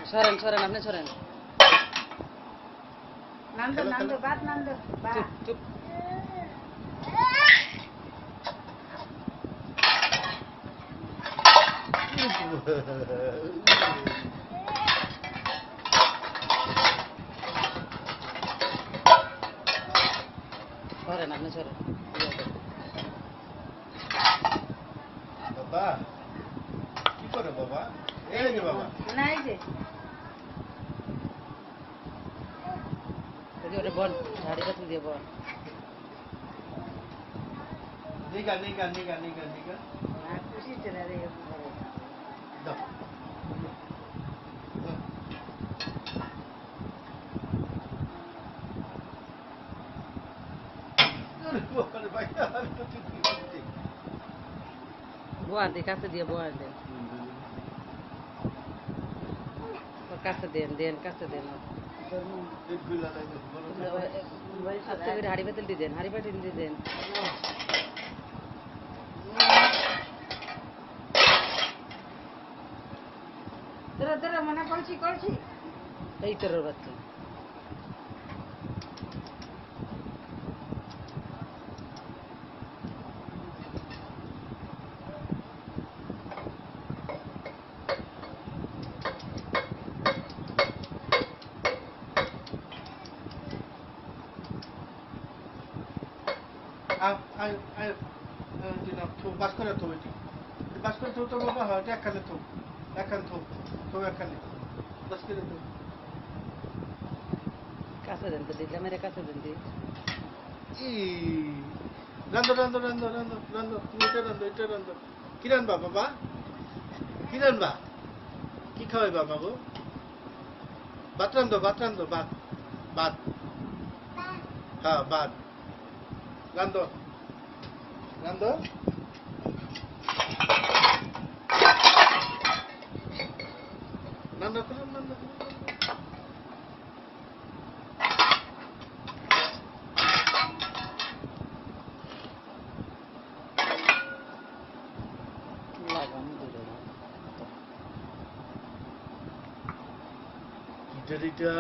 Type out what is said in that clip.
সরেন সরেন আপনি সরেন নান্দো নান্দো বাদ নান্দো বা চুপ সরেন আপনি সরেন বাবা কি করে বাবা এই যে বাবা না এই যে ওটা বল ঝাড়ি কাছে দিয়ে বল নিগা নিগা নিগা নিগা নিগা না খুশি চলে রে দাও বোয়ার দিয়ে কাছে দিয়ে বোয়ার দেন ওর কাছে দেন দেন কাছে দেন আস্তে করে হাড়ি পাতিল দিয়ে দেন হাড়ি পাতিল দিয়ে দেন ধরো ধরো মনে করছি করছি এই তোর বাচ্চা বাস করে তো এটি বাস করে তো বাবা হয় একখানে তো একখান তো একখানে বাস করে তো কাছে দেন তো দিদি মেরে কাছে দেন দি রান্ধো রান্ধো রান্ধো রান্ধো রান্ধো এটা রান্ধো এটা রান্ধো কি রান্ধবা বাবা কি রান্ধবা কি খাওয়াই বাবা গো ভাত রান্ধো ভাত রান্ধো ভাত ভাত হ্যাঁ ভাত রান্ধো রান্ধো রান্ধো করুন রান্ধো লাগাম দূরে এটা